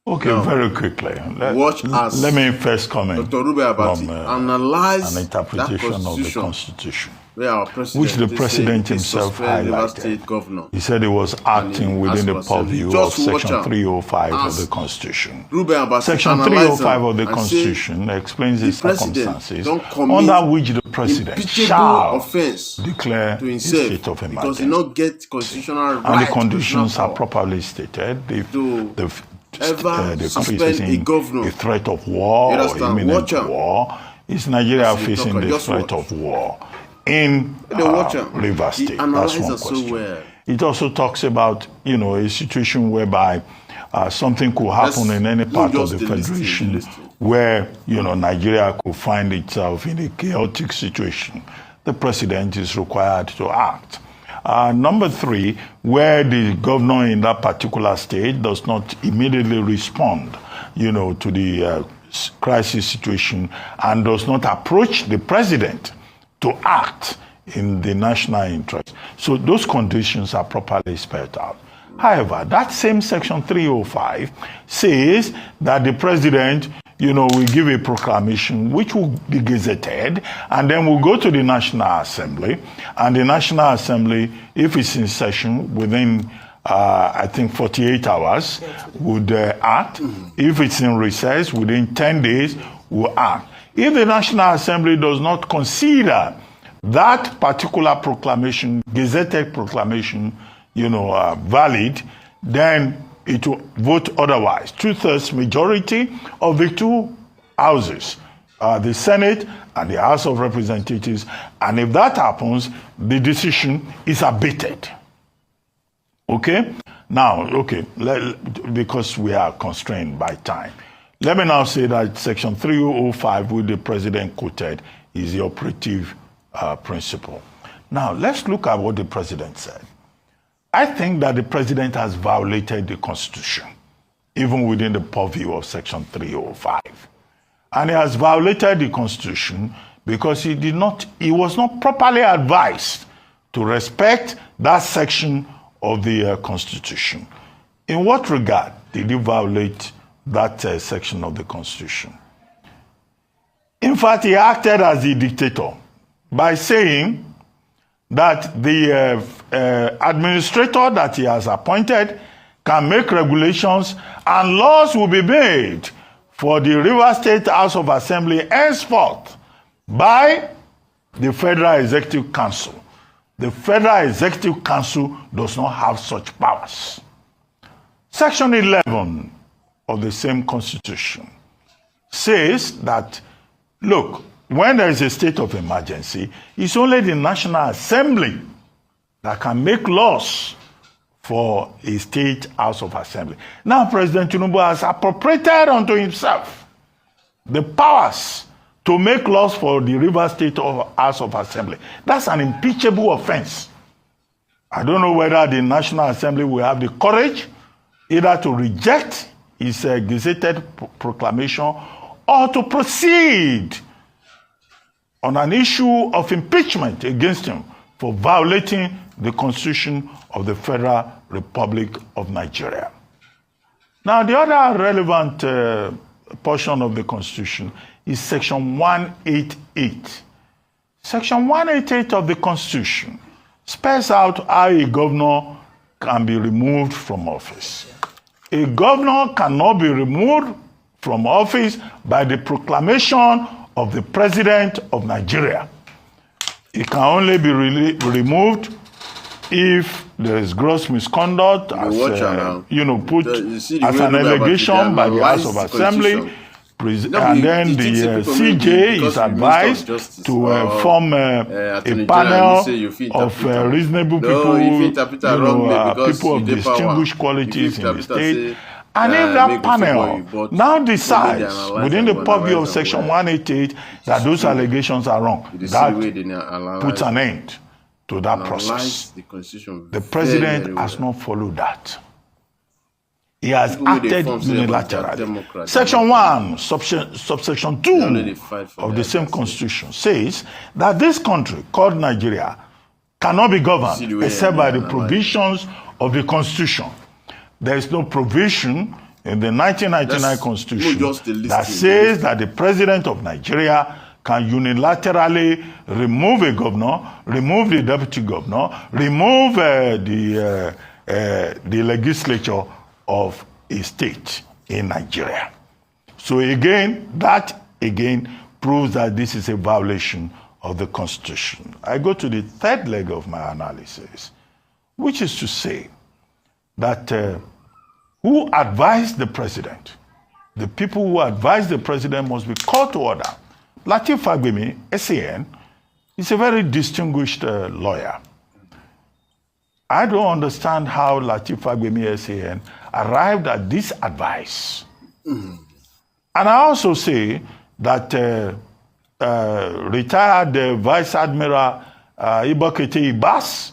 Okay, now, very quickly. Let me first comment Dr. Ruben Abati analyze an interpretation of the Constitution, which the President himself highlighted. He said he was acting within the purview of Section 305 of the Constitution. Section 305 of the Constitution explains the circumstances under which the President shall declare a state of emergency. And the conditions are properly stated. The facing a threat of war or imminent war. Is Nigeria facing the threat of war in Rivers State? That's one question. It also talks about, a situation whereby something could happen in any part of the Federation where, Nigeria could find itself in a chaotic situation. The President is required to act. Number 3, where the governor in that particular state does not immediately respond, to the crisis situation and does not approach the president to act in the national interest. So those conditions are properly spelled out. However, that same Section 305 says that the president will give a proclamation which will be gazetted, and then will go to the National Assembly, and the National Assembly, if it's in session within, I think, 48 hours, would act. If it's in recess, within 10 days, will act. If the National Assembly does not consider that particular proclamation, gazetted proclamation, valid, then it will vote otherwise. 2/3 majority of the two houses, the Senate and the House of Representatives. And if that happens, the decision is abated. Okay? Now, because we are constrained by time, let me now say that Section 305, which the President quoted, is the operative principle. Now, let's look at what the President said. I think that the President has violated the Constitution, even within the purview of Section 305. And he has violated the Constitution because he was not properly advised to respect that section of the Constitution. In what regard did he violate that section of the Constitution? In fact, he acted as a dictator by saying that the administrator that he has appointed can make regulations and laws will be made for the Rivers State House of Assembly henceforth by the Federal Executive Council. The Federal Executive Council does not have such powers. Section 11 of the same Constitution says that, look, when there is a state of emergency, it's only the National Assembly that can make laws for a state House of Assembly. Now, President Tinubu has appropriated unto himself the powers to make laws for the Rivers State House of Assembly. That's an impeachable offense. I don't know whether the National Assembly will have the courage either to reject his gazetted proclamation or to proceed on an issue of impeachment against him for violating the Constitution of the Federal Republic of Nigeria. Now, the other relevant portion of the Constitution is Section 188. Section 188 of the Constitution spells out how a governor can be removed from office. A governor cannot be removed from office by the proclamation of the President of Nigeria. It can only be removed if there is gross misconduct, as put as an allegation by the House of Assembly, and then the CJ is advised to form a panel of reasonable people, people of distinguished qualities in the state. And if that panel now decides within the purview of Section 188 that those allegations are wrong, that puts an end to that process. The President has not followed that. He has acted unilaterally. Section 1, subsection 2 of the same Constitution says that this country, called Nigeria, cannot be governed except by the provisions of the Constitution. There is no provision in the 1999 Constitution that says that the President of Nigeria can unilaterally remove a governor, remove the deputy governor, remove the legislature of a state in Nigeria. So again, that proves that this is a violation of the Constitution. I go to the third leg of my analysis, which is to say that who advised the president? The people who advise the president must be called to order. Lateef Fagbemi, SAN, is a very distinguished lawyer. I don't understand how Lateef Fagbemi, SAN, arrived at this advice. And I also say that retired Vice Admiral Ibokete Ibas,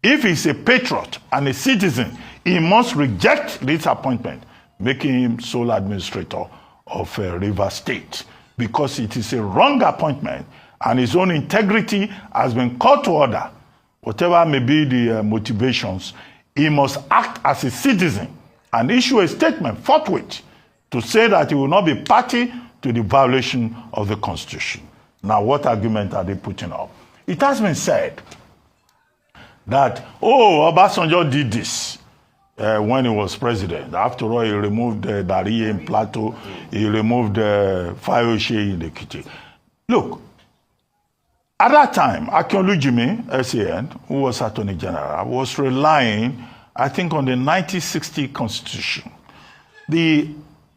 if he's a patriot and a citizen, he must reject this appointment, making him sole administrator of Rivers State, because it is a wrong appointment and his own integrity has been called to order. Whatever may be the motivations, he must act as a citizen and issue a statement forthwith to say that he will not be party to the violation of the Constitution. Now, what argument are they putting up? It has been said that, Obasanjo did this when he was president. After all, he removed Dariye in Plateau, he removed Fayose in Ekiti. Look, at that time, Akinolu Jimi, SAN, who was Attorney General, was relying, I think, on the 1960 Constitution. The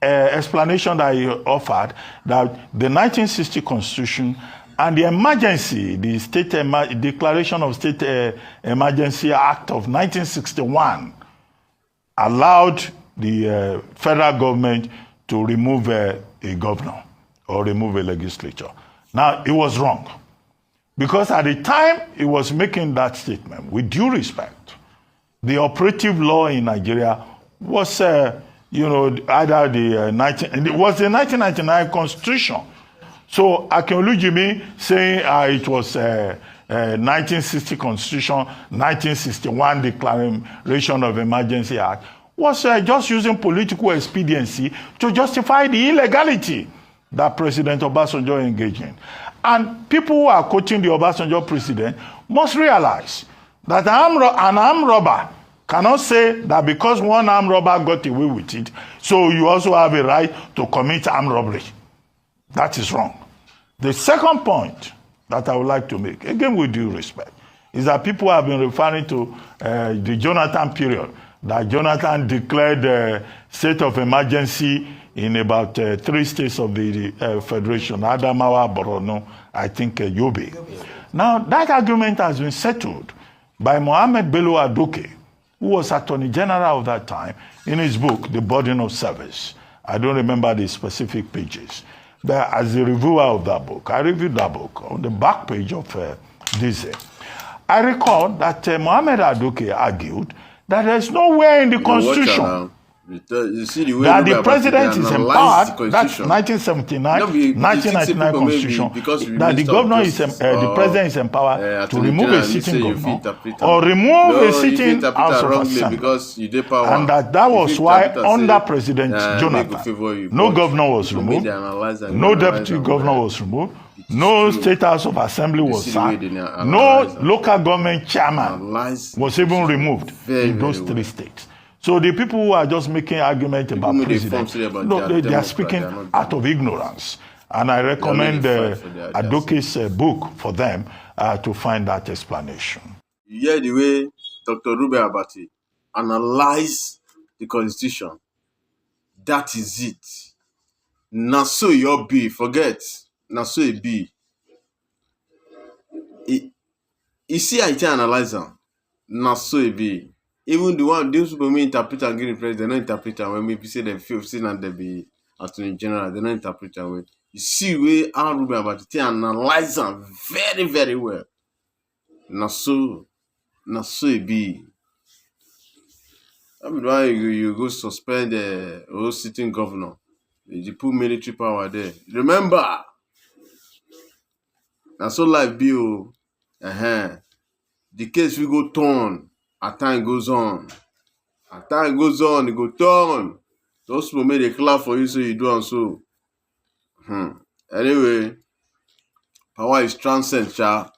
explanation that he offered, that the 1960 Constitution and the emergency, the Declaration of State Emergency Act of 1961, allowed the federal government to remove a governor or remove a legislature. Now, it was wrong. Because at the time he was making that statement, with due respect, the operative law in Nigeria was, either it was the 1999 Constitution. So Akinolu Jimi saying it was 1960 Constitution, 1961 Declaration of Emergency Act, was just using political expediency to justify the illegality that President Obasanjo engaged in. And people who are quoting the Obasanjo president must realize that an armed robber cannot say that because one armed robber got away with it, so you also have a right to commit armed robbery. That is wrong. The second point that I would like to make, again with due respect, is that people have been referring to the Jonathan period, that Jonathan declared a state of emergency in about 3 states of the Federation, Adamawa, Borno, I think Yobe. Now, that argument has been settled by Mohammed Bello Adoke, who was Attorney General of that time, in his book, The Burden of Service. I don't remember the specific pages. But as a reviewer of that book, I reviewed that book on the back page of this. I recall that Mohammed Adoke argued that there's nowhere in the Constitution you see the way that the president is empowered, that's 1979, 1999 Constitution, that the governor is, the president is empowered to remove a sitting governor or remove a sitting House of Assembly. And that was why under President Jonathan, no governor was removed, no deputy governor was removed, no state House of Assembly was sacked, no local government chairman was even removed in those 3 states. So the people who are just making argument about president, they are speaking out of ignorance. And I recommend Adoke's book for them to find that explanation. You hear the way Dr. Ruben Abati analyzed the Constitution. That is it. Na so your be, forget. Na so it be. You see how you analyze them. Na so it be. Even the one, those people may interpret and give the president, they don't interpret and when maybe say they feel and they be Attorney General, they don't interpret and when you see where Ruben Abati analyze them very, very well. Na so it be. I mean, why you go suspend the whole sitting governor? You put military power there. Remember, na so life be. The case will go turn. As time goes on, it go turn. Those people made a clap for you, so you do and so. Anyway, power is transcend, cha.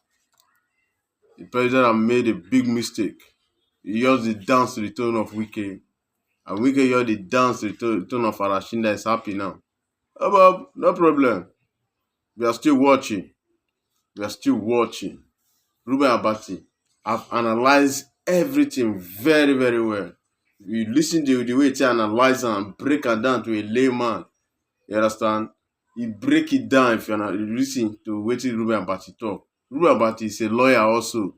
The president have made a big mistake. He used the dance to the tone of Wike. And Wike used the dance to the tone of Arashinda is happy now. Oh, Bob, no problem. We are still watching. We are still watching. Ruben Abati have analyzed everything very, very well. You listen to the way he analyze and break it down to a layman. You understand? He break it down if you listen to what Ruben Abati talk. Ruben Abati is a lawyer also.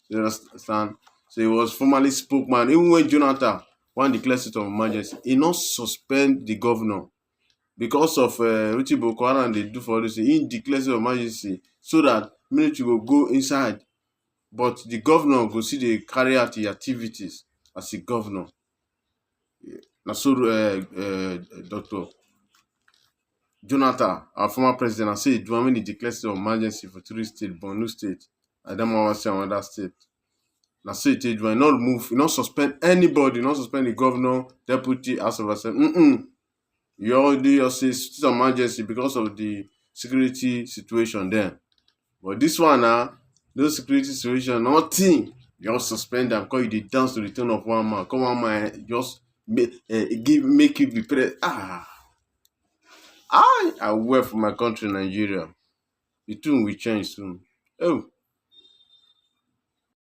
You understand? So he was formerly spokesman. Even when Jonathan won declare state of emergency, he not suspend the governor because of which Boko Haram they do for this. He declare state of emergency so that military will go inside. But the governor go see they carry out the activities as a governor. Now so Dr. Jonathan, our former president, I say do when he declared state of emergency for 3 states, Borno State, Adamawa State, and another state. Now say it do not move, not suspend anybody, not suspend the governor, deputy, House of Assembly. You already say state of emergency because of the security situation then. But this one no security situation, nothing. You just suspend them because you did dance to the tone of one man. Come on, man, just make you be prepared. I work for my country, Nigeria. The tune will change soon. Oh.